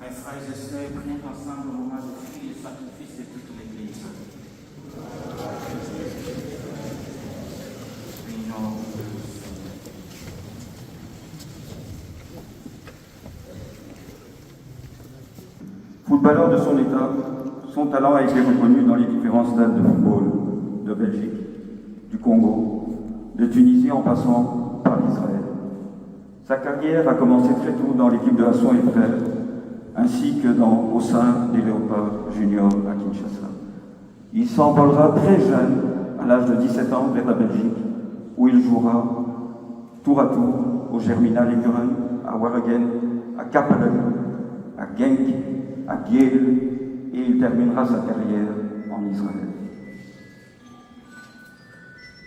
Mes frères et sœurs, prions ensemble au moment de cri et sacrifice de toute l'Église. Prions. Footballeur de son état, son talent a été reconnu dans les différents stades de football de Belgique, du Congo, de Tunisie en passant par l'Israël. Sa carrière a commencé très tôt dans l'équipe de Hasson et Frères, ainsi que au sein des Léopards juniors à Kinshasa. Il s'envolera très jeune, à l'âge de 17 ans, vers la Belgique, où il jouera tour à tour au Germinal Ecuren, à Waregem, à Kapellen, à Genk, à Kiel, et il terminera sa carrière en Israël.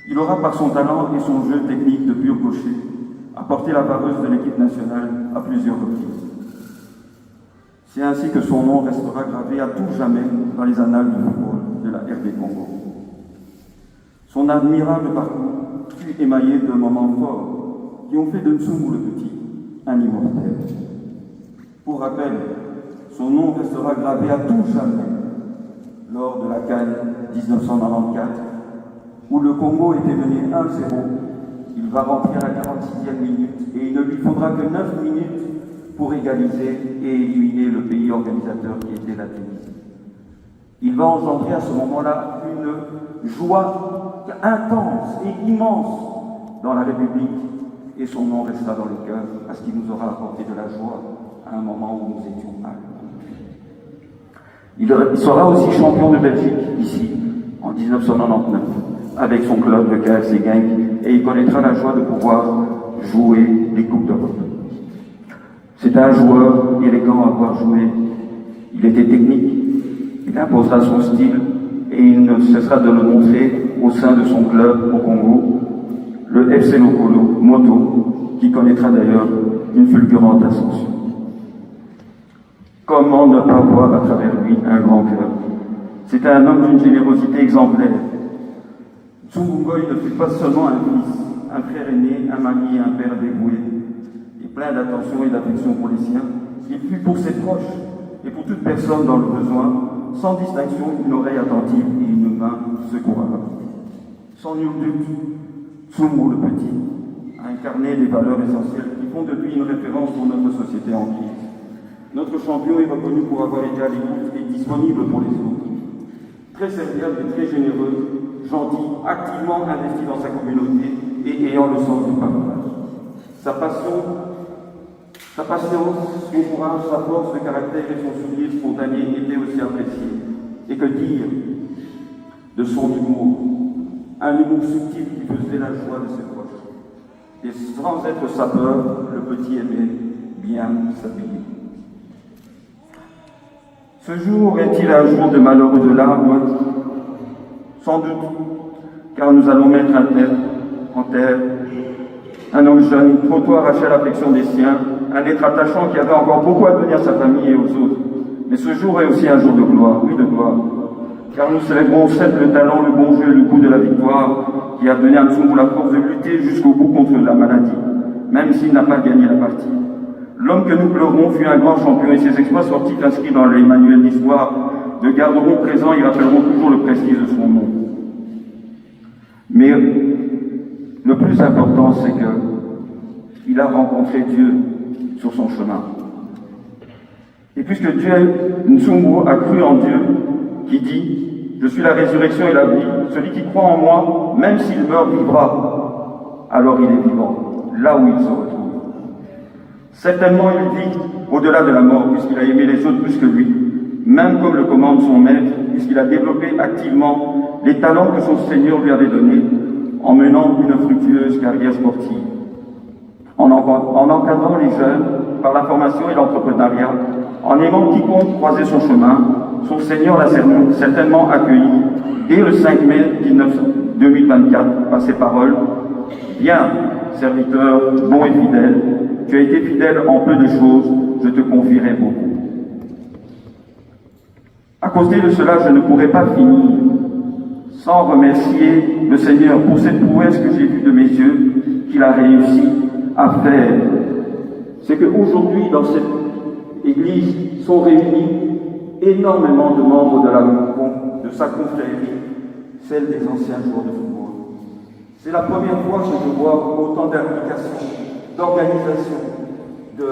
Il aura par son talent et son jeu technique de pur gaucher apporté la vareuse de l'équipe nationale à plusieurs reprises. C'est ainsi que son nom restera gravé à tout jamais dans les annales du football de la RD Congo. Son admirable parcours fut émaillé de moments forts qui ont fait de Ntsumbu le Petit un immortel. Pour rappel, son nom restera gravé à tout jamais lors de la CAN 1994, où le Congo était mené 1-0. Il va rentrer à la 46e minute et il ne lui faudra que 9 minutes pour égaliser et éliminer le pays organisateur qui était la Tunisie. Il va engendrer à ce moment-là une joie intense et immense dans la République, et son nom restera dans le cœur parce qu'il nous aura apporté de la joie à un moment où nous étions mal. Il sera aussi champion de Belgique ici en 1999 avec son club, le KFC Genk, et il connaîtra la joie de pouvoir jouer les Coupes d'Europe. C'est un joueur élégant à voir jouer. Il était technique, il imposera son style et il ne cessera de le montrer au sein de son club au Congo, le FC Lokolo Moto, qui connaîtra d'ailleurs une fulgurante ascension. Comment ne pas voir à travers lui un grand cœur? C'est un homme d'une générosité exemplaire. Ntsumbu Ngoyi ne fut pas seulement un fils, un frère aîné, un mari et un père dévoué, et plein d'attention et d'affection pour les siens. Il fut pour ses proches et pour toute personne dans le besoin, sans distinction, une oreille attentive et une main secourable. Sans nul doute, Ntsumbu le Petit a incarné des valeurs essentielles qui font de lui une référence pour notre société en crise. Notre champion est reconnu pour avoir été à l'écoute et disponible pour les autres. Très serviable et très généreux, gentil, activement investi dans sa communauté et ayant le sens du partage. Sa passion, sa patience, son courage, sa force de caractère et son sourire spontané étaient aussi appréciés. Et que dire de son humour, un humour subtil qui faisait la joie de ses proches. Et sans être sapeur, le petit aimait bien s'habiller. Ce jour est-il un jour de malheur ou de larmes? Sans doute, car nous allons mettre un terme en terre. Un homme jeune, trop tôt arraché à l'affection des siens, un être attachant qui avait encore beaucoup à donner à sa famille et aux autres. Mais ce jour est aussi un jour de gloire, oui de gloire. Car nous célébrons certes le talent, le bon jeu et le goût de la victoire qui a donné à Ntsumbu la force de lutter jusqu'au bout contre la maladie, même s'il n'a pas gagné la partie. L'homme que nous pleurons fut un grand champion et ses exploits sportifs inscrits dans les manuels d'histoire le garderont présent et rappelleront toujours le prestige de son nom. Mais le plus important, c'est qu'il a rencontré Dieu sur son chemin. Et puisque Ntsumbu a cru en Dieu, qui dit « Je suis la résurrection et la vie, celui qui croit en moi, même s'il meurt, vivra. » Alors il est vivant, là où il se retrouve. Certainement il vit au-delà de la mort, puisqu'il a aimé les autres plus que lui, même comme le commande son maître, puisqu'il a développé activement les talents que son Seigneur lui avait donnés, en menant une fructueuse carrière sportive. En encadrant les jeunes par la formation et l'entrepreneuriat, en aimant quiconque croisait son chemin, son Seigneur l'a certainement accueilli dès le 5 mai 2024 par ses paroles. Bien, serviteur bon et fidèle, tu as été fidèle en peu de choses, je te confierai beaucoup. À cause de cela, je ne pourrais pas finir sans remercier le Seigneur pour cette prouesse que j'ai vue de mes yeux, qu'il a réussi à faire. C'est qu'aujourd'hui, dans cette église, sont réunis énormément de membres de sa confrérie, celle des anciens joueurs de football. C'est la première fois que je vois autant d'implication, d'organisation, de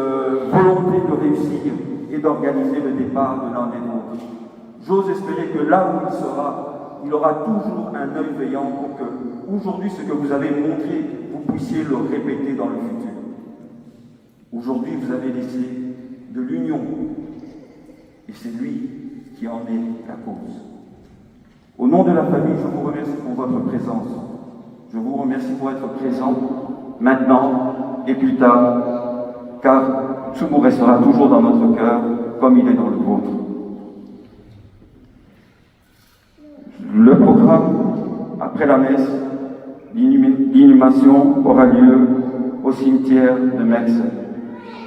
volonté de réussir et d'organiser le départ de l'un des nôtres. J'ose espérer que là où il sera, il aura toujours un œil veillant pour que, aujourd'hui, ce que vous avez montré, vous puissiez le répéter dans le futur. Aujourd'hui, vous avez laissé de l'union, et c'est lui qui en est la cause. Au nom de la famille, je vous remercie pour votre présence. Je vous remercie pour être présent maintenant et plus tard, car Ntsumbu restera toujours dans notre cœur comme il est dans le vôtre. Le programme, après la messe, l'inhumation aura lieu au cimetière de Metz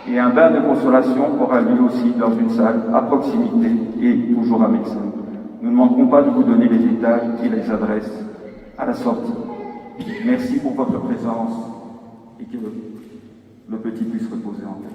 et un bain de consolation aura lieu aussi dans une salle à proximité et toujours à Metz. Nous ne manquerons pas de vous donner les détails et les adresses à la sortie. Merci pour votre présence et que le petit puisse reposer en paix.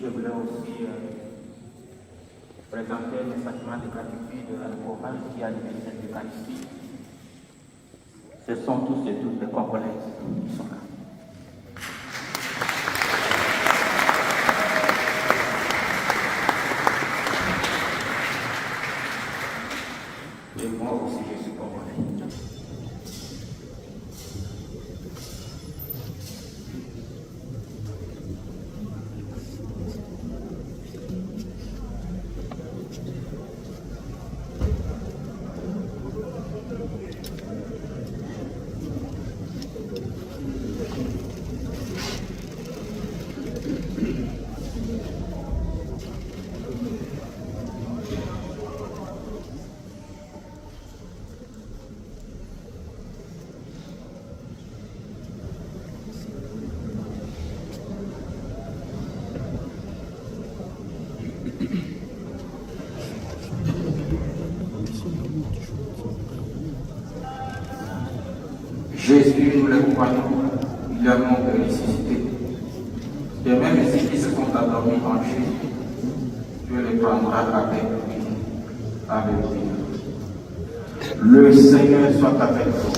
Je voulais aussi présenter mes sentiments de gratitude à l'Oral qui a animé cette Eucharistie. Ce sont tous et toutes les Congolaises qui sont là. Et moi aussi, je suis congolais. Jésus, nous les croyons, il est mort de ressuscité. De même, ceux qui se sont endormis en Jésus, Dieu les prendra avec lui. Le Seigneur soit avec vous.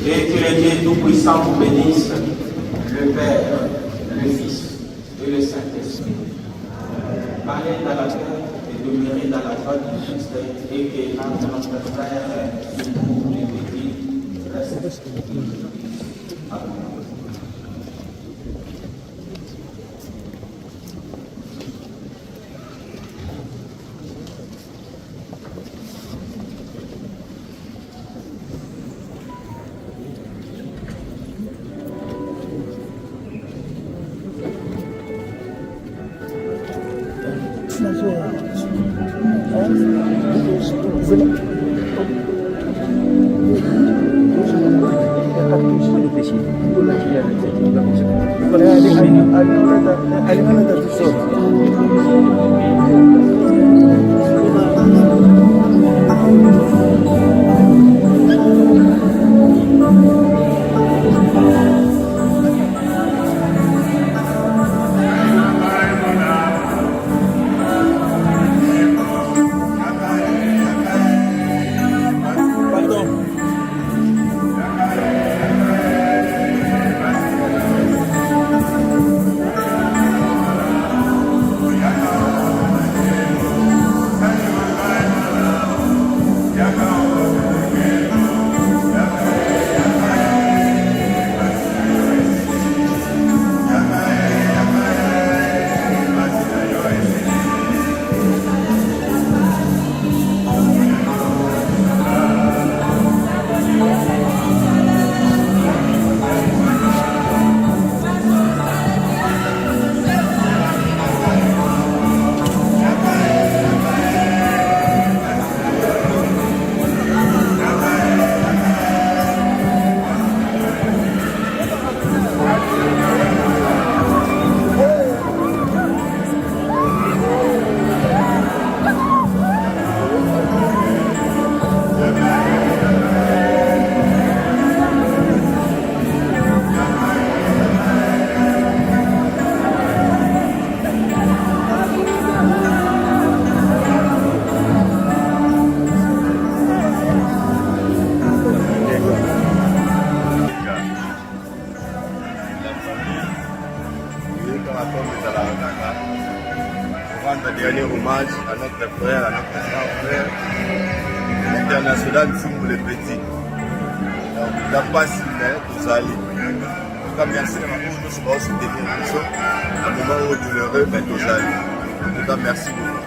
Et que le Dieu Tout-Puissant vous bénisse, le Père, le Fils et le Saint-Esprit. Allez dans la paix et demeurez dans la joie du Christ, et que l'âme de notre frère, pour les petits, reste. Amen. Dernier hommage à notre frère, à notre grand frère, l'international Simbo le Petit. La passe, nous allons. En tout cas, merci à nous, nous sommes aussi déterminés. À un moment où douloureux, nous allons. En tout cas, merci beaucoup.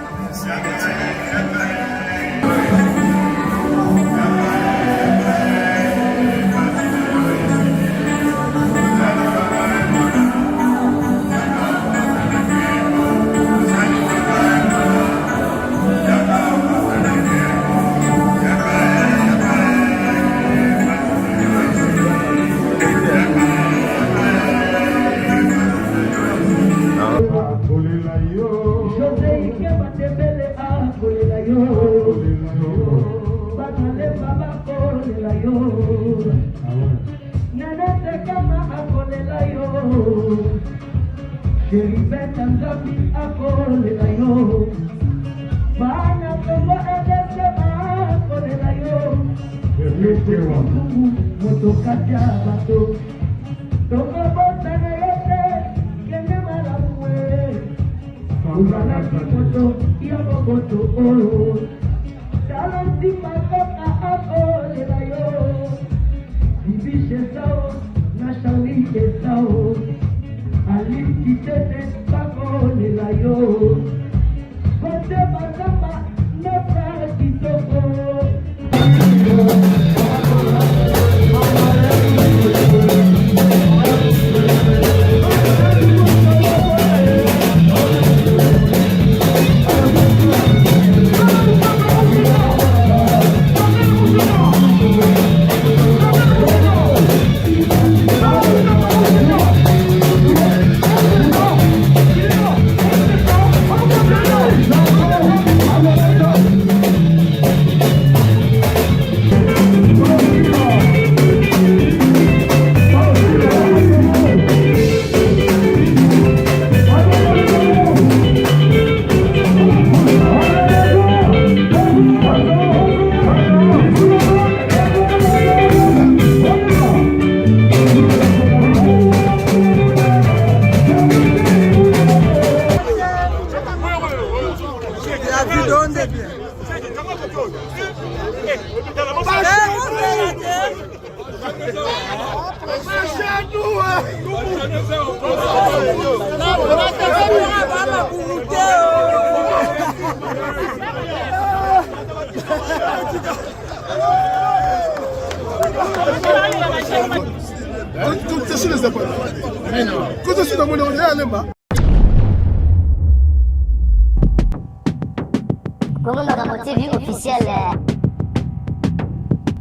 Congo Makambo TV officiel.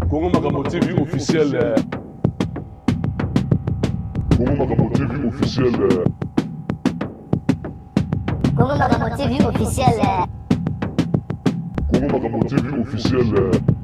Congo Makambo TV officiel. Congo Makambo TV officiel. Congo Makambo TV officiel. Congo Makambo TV officiel.